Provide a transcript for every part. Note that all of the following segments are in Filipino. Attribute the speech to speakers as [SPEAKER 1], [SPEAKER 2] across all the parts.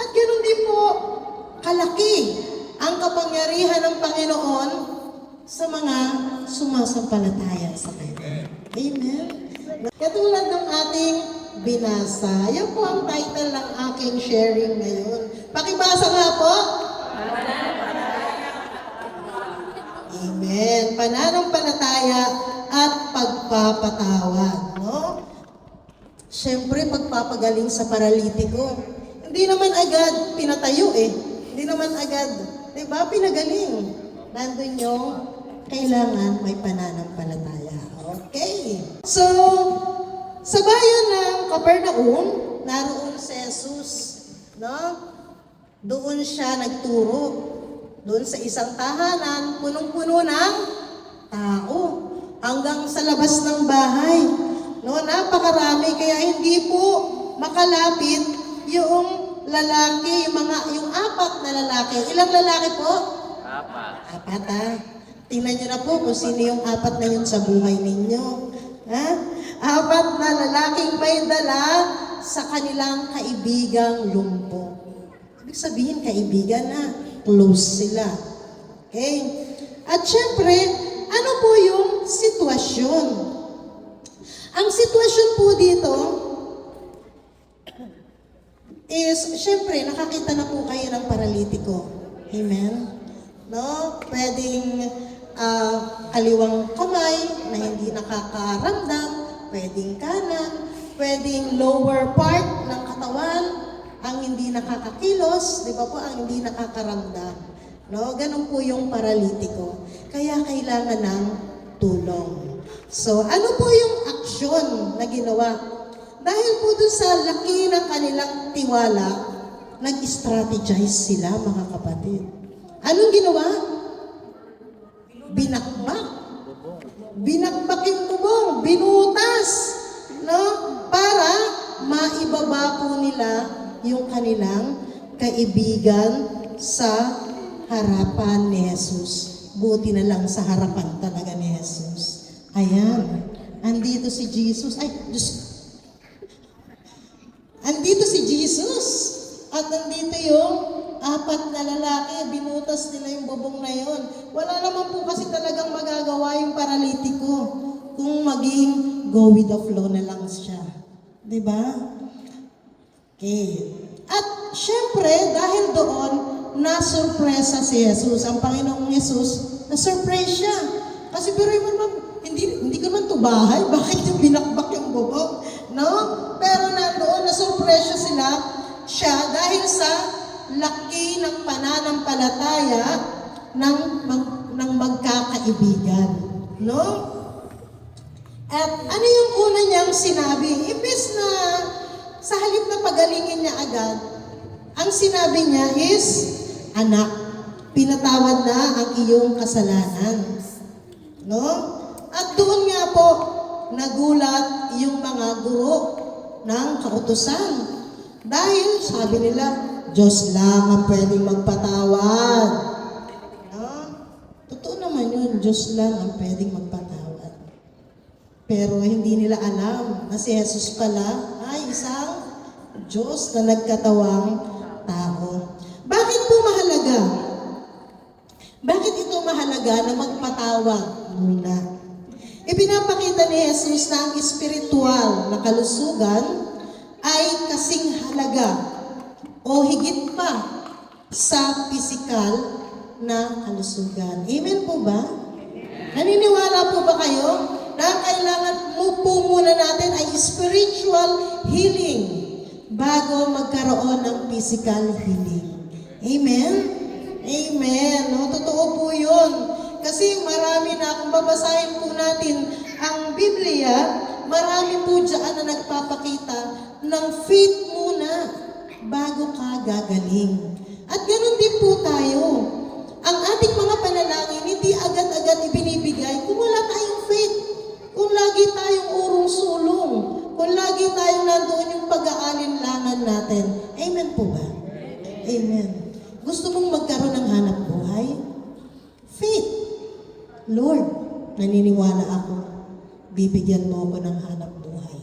[SPEAKER 1] At ganoon din po, kalaki ang kapangyarihan ng Panginoon sa mga sumasampalataya sa Kanya. Amen? Katulad ng ating binasa. Yan po ang title ng aking sharing ngayon. Pakibasa nga po. Amen. Pananampalataya at pagpapatawad. No? Siyempre, pagpapagaling sa paralitiko. Hindi naman agad pinatayo eh. Hindi naman agad. Diba? Pinagaling. Nandun yung kailangan may pananampalataya. Okay. So, sa bayan ng Capernaum, naroon si Jesus. No? Doon siya nagturo. Doon sa isang tahanan, punong-puno ng tao. Hanggang sa labas ng bahay. No, napakarami, kaya hindi po makalapit yung lalaki, yung apat na lalaki. Ilang lalaki po? Apat ha? Tingnan nyo na po kung sino yung apat na yun sa buhay ninyo. Ha? Apat na lalaking may dala sa kanilang kaibigang lumpo. Ibig sabihin, kaibigan na. Close sila. Okay? At syempre, ano po yung sitwasyon? Ang sitwasyon po dito is, syempre, nakakita na po kayo ng paralitiko. Amen? No? Pwedeng kaliwang kamay na hindi nakakaramdam, pwedeng kanan, pwedeng lower part ng katawan ang hindi nakakakilos, di ba po, ang hindi nakakaramdam. No? Ganun po yung paralitiko. Kaya kailangan ng tulong. So, ano po yung aksyon na ginawa? Dahil po dun sa laki ng kanilang tiwala, nag-strategize sila, mga kapatid. Anong ginawa? Binakbak. Binakbak yung bubong, binutas, no? Para maibaba po nila yung kanilang kaibigan sa harapan ni Jesus. Buti na lang sa harapan talaga ni Jesus. Ayan. Andito si Jesus. Ay, Diyos. Andito si Jesus. At nandito yung apat na lalaki. Binutas nila yung bubong na yon. Wala naman po kasi talagang magagawa yung paralitiko kung maging go with the flow na lang siya. Diba? Okay. At syempre, dahil doon, na-surpresa si Jesus. Ang Panginoong Jesus, na-surprise siya. Kasi pero hindi ko naman ito bahay. Bakit yung binakbak yung bubong? No? Pero nandoon, na-surpresa siya dahil sa laki ng pananampalataya ng magkakaibigan. No? At ano yung una niyang sinabi? Imbes na sa halip na pagalingin niya agad, ang sinabi niya is, anak, pinatawad na ang iyong kasalanan. No? At doon nga po, nagulat yung mga guro ng kautusan. Dahil, sabi nila, Diyos lang ang pwedeng magpatawad. No? Totoo naman yun, Diyos lang ang pwedeng magpatawad. Pero hindi nila alam na si Jesus pala ay isang Diyos na nagkatawang tao. Bakit po mahalaga? Bakit ito mahalaga na magpatawad muna? Ipinapakita ni Jesus na ang espiritual na kalusugan ay kasing halaga o higit pa sa pisikal na kalusugan. Amen po ba? Naniniwala po ba kayo na kailangan po muna natin ay spiritual healing bago magkaroon ng physical healing? Amen? Amen. No, totoo po yun. Kasi marami na, kung babasahin po natin ang Biblia, marami po dyan na nagpapakita ng faith muna bago ka gagaling. At ganun din po tayo. Ang ating mga panalangin, hindi agad-agad ibinibigay kung wala tayong faith. Kung lagi tayong urong-sulong. Kung lagi tayong nandoon yung pag-aalinlangan natin. Amen po ba? Amen. Gusto mong magkaroon ng hanap buhay? Faith. Lord, naniniwala ako, bibigyan mo ako ng hanap buhay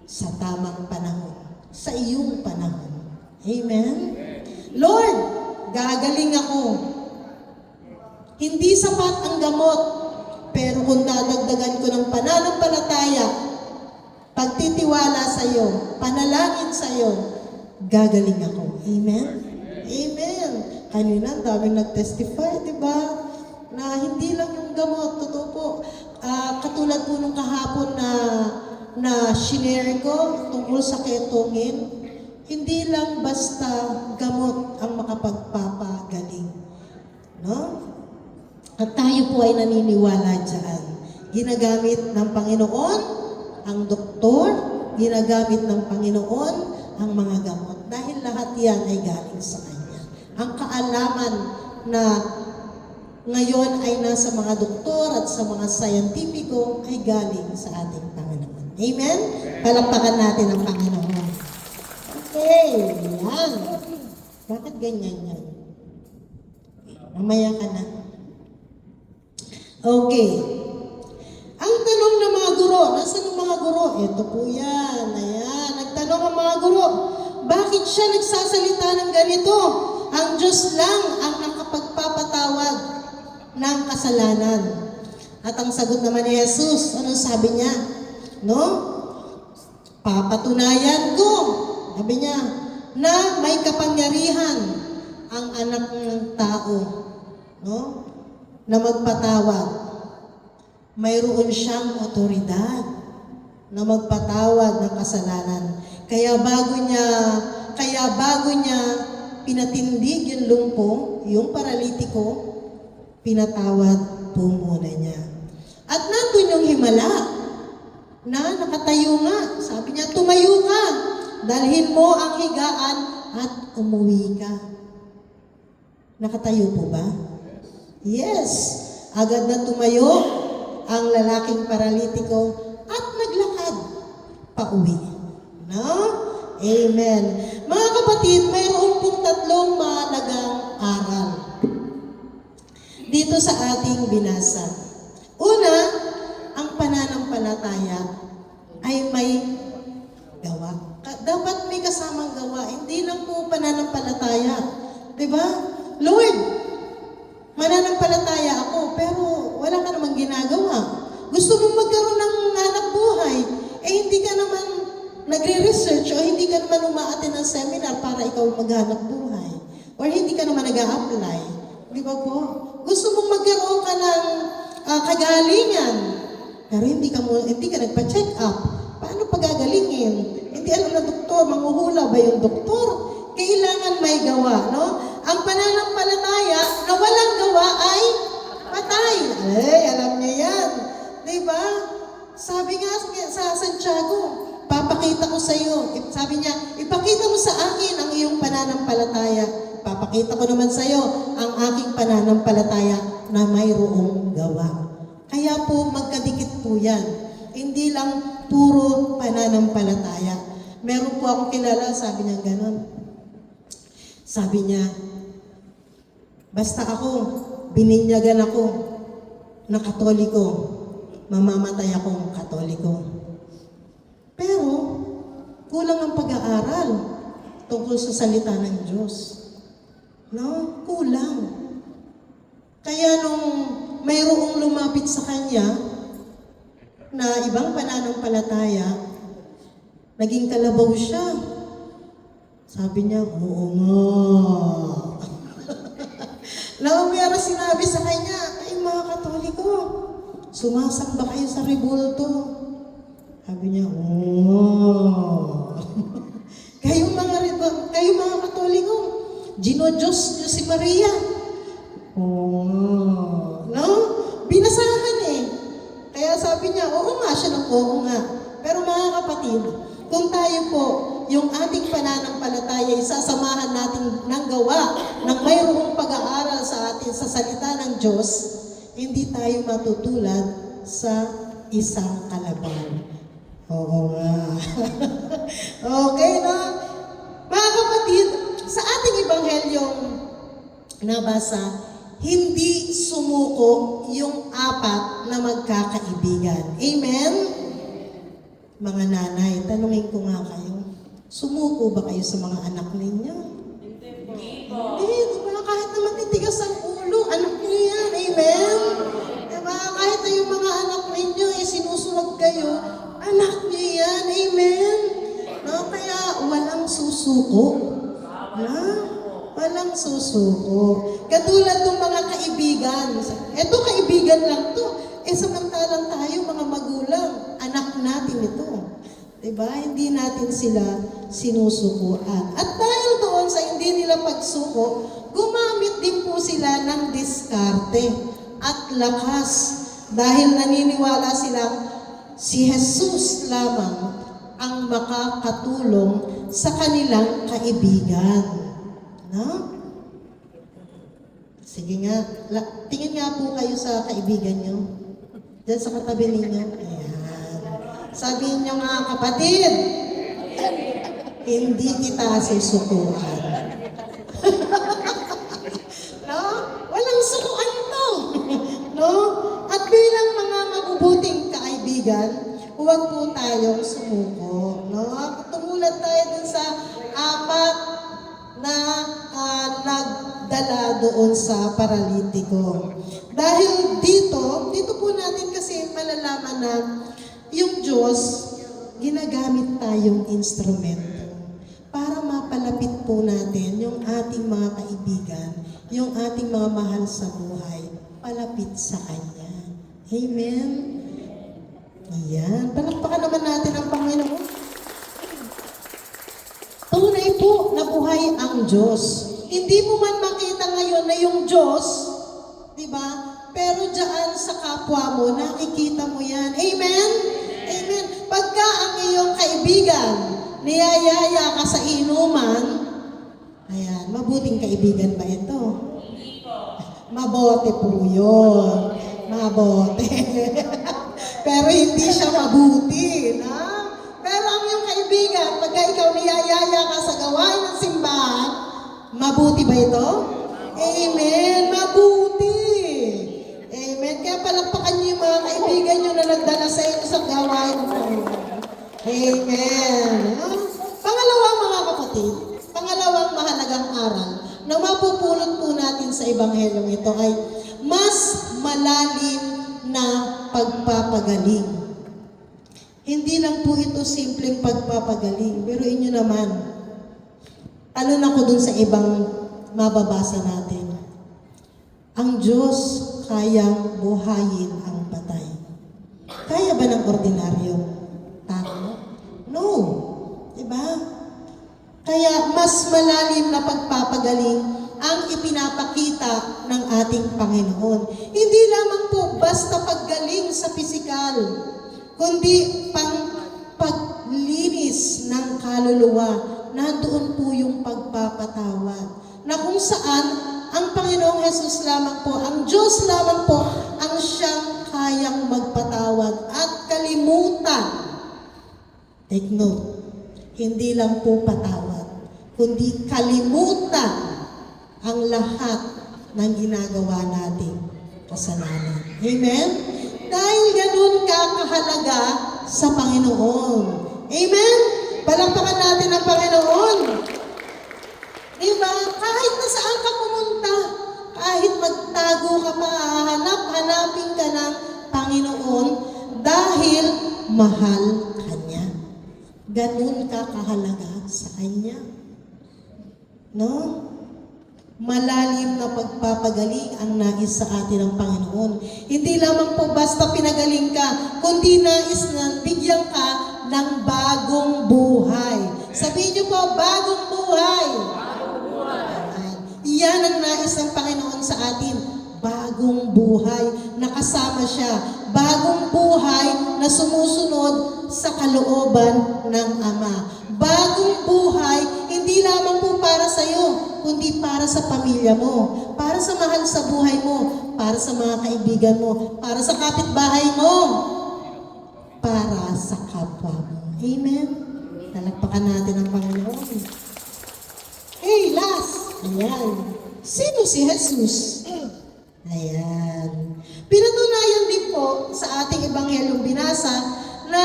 [SPEAKER 1] sa tamang panahon, sa iyong panahon. Amen? Lord, gagaling ako. Hindi sapat ang gamot, pero kung dadagdagan ko ng pananampalataya, pagtitiwala sa iyo, panalangin sa iyo, gagaling ako. Amen? Amen. Kanina, daming nag-testify, di ba? Na hindi lang yung gamot, totoo po. Katulad po nung kahapon na shinare ko tungkol sa ketongin, hindi lang basta gamot ang makapagpapagaling. No? At tayo po ay naniniwala dyan. Ginagamit ng Panginoon ang doktor, ginagamit ng Panginoon ang mga gamot. Dahil lahat yan ay galing sa Kanya. Ang kaalaman na ngayon ay nasa mga doktor at sa mga scientifico ay galing sa ating Panginoon. Amen? Palakpakan natin ang Panginoon. Okay, yan. Bakit ganyan yan? Mamaya ka na. Okay. Ang tanong ng mga guro, nasaan ang mga guro? Ito po yan. Ayan. Nagtanong ang mga guro, bakit siya nagsasalita ng ganito? Ang Diyos lang ang nakapagpapatawad ng kasalanan. At ang sagot naman ni Jesus, ano sabi niya? No? Papatunayan ko, sabi niya, na may kapangyarihan ang anak ng tao. No? Na magpatawad. Mayroon siyang otoridad na magpatawad ng kasalanan. Kaya bago niya pinatindig yung lumpo, yung paralitiko, pinatawad po muna niya. At nandun yung himala na nakatayo nga. Sabi niya, tumayo ka, dalhin mo ang higaan at umuwi ka. Nakatayo po ba? Yes. Agad na tumayo ang lalaking paralitiko at naglakad pauwi. No? Amen. Mga kapatid, mayroon pong tatlong mahalagang aral dito sa ating binasa. Una, ang pananampalataya ay may gawa. Dapat may kasamang gawa. Hindi lang po pananampalataya. Diba? Lord, mananampalataya ako, pero wala ka namang ginagawa. Gusto mong magkaroon ng anak buhay, hindi ka naman nagre-research o hindi ka naman umaattend ng seminar para ikaw maghanap buhay. Or hindi ka naman nag-a-apply. Di ba po? Gusto mong magkaroon ka ng kagalingan, pero hindi ka nagpa-check up. Paano pagagalingin? Hindi alam na doktor, manghuhula ba yung doktor? Kailangan may gawa, no? Ang pananampalataya na walang gawa ay patay. Alam niya yan. Diba? Sabi nga sa Santiago, papakita ko sa iyo. Sabi niya, ipakita mo sa akin ang iyong pananampalataya. Papakita ko naman sa iyo ang aking pananampalataya na mayroong gawa. Kaya po, magkadikit po yan. Hindi lang puro pananampalataya. Meron po akong kilala, sabi niya gano'n. Sabi niya, basta ako, bininyagan ako na Katoliko, mamamatay akong Katoliko. Pero, kulang ang pag-aaral tungkol sa salita ng Diyos. No? Kulang. Kaya nung mayroong lumapit sa kanya na ibang pananampalataya, naging kalabaw siya. Sabi niya, oo nga. Meron sinabi sa kanya, ay mga Katoliko, sumasamba kayo sa rebulto. Sabi niya, oo. Kayong mga Katoliko, ginodiyos niyo si Maria. Oo. No? Binasahan eh. Kaya sabi niya, oo nga siya ng oo nga. Pero mga kapatid, kung tayo po, yung ating pananampalataya, isasamahan natin ng gawa ng mayroong pag-aaral sa atin sa salita ng Diyos, hindi tayo matutulad sa isang kalabaw. Oo nga. Okay, no? Mga kapatid, sa ating ebanghelyong nabasa, hindi sumuko yung apat na magkakaibigan. Amen? Mga nanay, tanungin ko nga kayo. Sumuko ba kayo sa mga anak ninyo? Hindi, diba? Kahit naman titigas ang ulo, anak niyo yan. Amen? Diba? Kahit na yung mga anak ninyo, sinusunod kayo, anak niyo yan. Amen? No? Kaya walang susuko. Ha? Walang susuko. Katulad ng mga kaibigan. Eto, kaibigan lang to. Samantalang tayo, mga magulang, anak natin ito. Diba? Hindi natin sila sinusukuan. At dahil doon sa hindi nila pagsuko, gumamit din po sila ng diskarte at lakas. Dahil naniniwala silang si Jesus lamang ang makakatulong sa kanilang kaibigan. No? Sige nga, tingin nga po kayo sa kaibigan nyo. Diyan sa katabi ninyo. Ayan. Sabihin nyo nga, kapatid, hindi kita susukuan. No? Walang sukuan to. No? At bilang mga mabubuting kaibigan, huwag po tayong sumuko. No? Tumulad tayo dun sa apat na nagdala doon sa paralitiko. Dahil dito po natin kasi malalaman na yung Diyos, ginagamit tayong instrumento para mapalapit po natin yung ating mga kaibigan, yung ating mga mahal sa buhay, palapit sa Kanya. Amen? Ayan. Palakpakan naman natin ang Panginoon. Tunay po na buhay ang Diyos. Hindi mo man makita ngayon na yung Diyos, di ba? Pero diyan sa kapwa mo, nakikita mo yan. Amen? Amen. Pagka ang iyong kaibigan, niyayaya ka sa inuman, ayan, mabuting kaibigan ba ito? Mabote po yun. Mabote. Pero hindi siya mabuti. Na? Pero ang iyong kaibigan, pagka ikaw niyayaya ka sa gawain ng simbahan, mabuti ba ito? Amen. Mabuti. Amen. Kaya palakpakan niyo yung mga kaibigan niyo na nagdala sa inyo sa gawain ng Panginoon. Amen. Pangalawa, mga kapatid, pangalawang mahalagang aral na mapupulot po natin sa Ebanghelyong ito ay mas malalim na pagpapagaling. Hindi lang po ito simpleng pagpapagaling. Pero inyo naman, talon ako dun sa ibang mababasa natin. Ang Diyos kayang buhayin ang patay. Kaya ba ng ordinaryong tao? No. Diba? Kaya mas malalim na pagpapagaling ang ipinapakita ng ating Panginoon. Hindi lamang po basta paggaling sa pisikal, kundi paglinis ng kaluluwa. Nandoon po yung pagpapatawad. Na kung saan ang Panginoong Hesus lamang po, ang Diyos lamang po, ang siyang kayang magpatawad at kalimutan. Take note, hindi lang po patawad, kundi kalimutan ang lahat ng ginagawa nating kasalanan. Amen? Dahil ganun kakahalaga sa Panginoon. Amen? Palakpakan natin ang Panginoon. Diba? Kahit na saan ka pumunta, kahit magtago ka pa, hanapin ka ng Panginoon dahil mahal ka niya. Ganun ka kahalaga sa Kanya. No? Malalim na pagpapagaling ang nais sa atin ng Panginoon. Hindi lamang po basta pinagaling ka, kundi nais na bigyan ka ng bagong buhay. Sabihin niyo po, bagong buhay. Yan ang nais ng Panginoon sa atin. Bagong buhay na kasama siya. Bagong buhay na sumusunod sa kalooban ng Ama. Bagong buhay, hindi lamang po para sa iyo, kundi para sa pamilya mo, para sa mahal sa buhay mo, para sa mga kaibigan mo, para sa kapitbahay mo, para sa kapwa mo. Amen? Talakpakan natin ang Panginoon. Hey, last! Ayan. Sino si Jesus? Ayan. Pinatunayan din po sa ating Ebanghelyong binasa na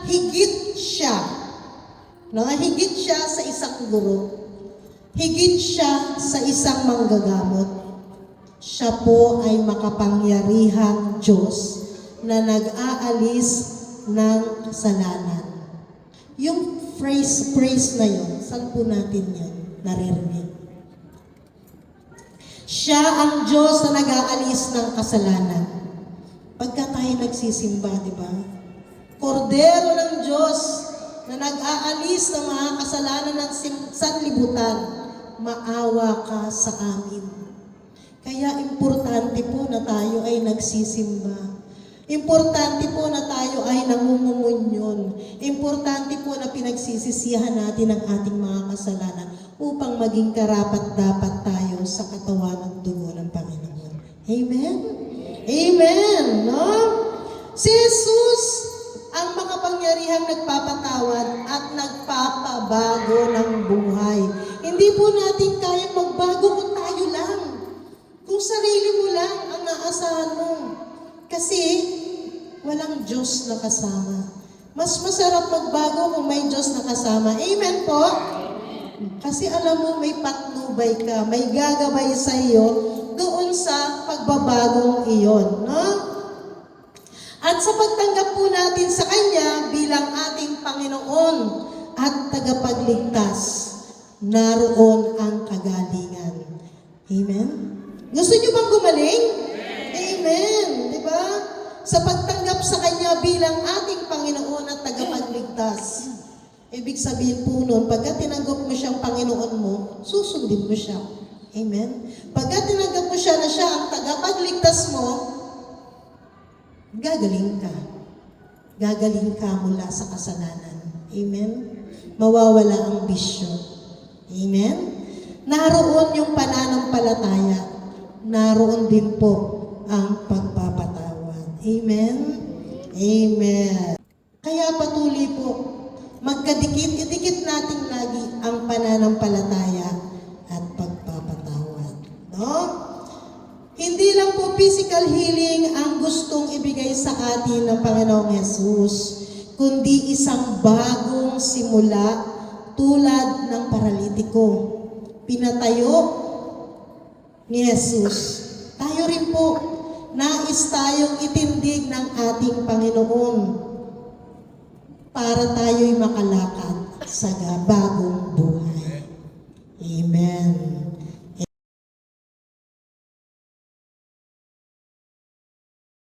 [SPEAKER 1] higit siya. No? Higit siya sa isang guro. Higit siya sa isang manggagamot. Siya po ay makapangyarihang Diyos na nag-aalis ng kasalanan. Yung phrase na yun, saan po natin yun naririnig? Siya ang Diyos na nag-aalis ng kasalanan. Pagka tayo nagsisimba, di ba? Kordero ng Diyos na nag-aalis ng mga kasalanan ng sanlibutan, maawa ka sa amin. Kaya importante po na tayo ay nagsisimba. Importante po na tayo ay nangungumunyon. Importante po na pinagsisisihan natin ang ating mga kasalanan upang maging karapat-dapat tayo sa katawan ng dugo ng Panginoon. Amen? Amen! No? Si Jesus ang makapangyarihang nagpapatawad at nagpapabago ng buhay. Hindi po natin kayang magbago kung tayo lang. Kung sarili mo lang ang naasahan mo. Kasi walang Diyos na kasama. Mas masarap magbago kung may Diyos na kasama. Amen po? Kasi alam mo, may patnubay ka, may gagabay sa iyo doon sa pagbabagong iyon. No? At sa pagtanggap po natin sa Kanya bilang ating Panginoon at tagapagligtas, naroon ang kagalingan. Amen? Gusto niyo bang gumaling? Amen. Diba? Sa pagtanggap sa Kanya bilang ating Panginoon at tagapagligtas. Ibig sabihin po nun, pagka tinanggap mo siyang Panginoon mo, susundin mo siya. Amen? Pagka tinanggap mo siya na siya ang tagapagligtas mo, gagaling ka. Gagaling ka mula sa kasalanan. Amen? Mawawala ang bisyo. Amen? Naroon yung pananampalataya. Naroon din po ang pagpapatawad. Amen? Amen. Kaya patuloy po, idikit natin lagi ang pananampalataya at pagpapatawad. No? Hindi lang po physical healing ang gustong ibigay sa atin ng Panginoong Yesus, kundi isang bagong simula tulad ng paralitiko. Pinatayo ni Jesus. Tayo rin po, nais tayong itindig ng ating Panginoon para tayo'y makalakad sa bagong buhay. Amen.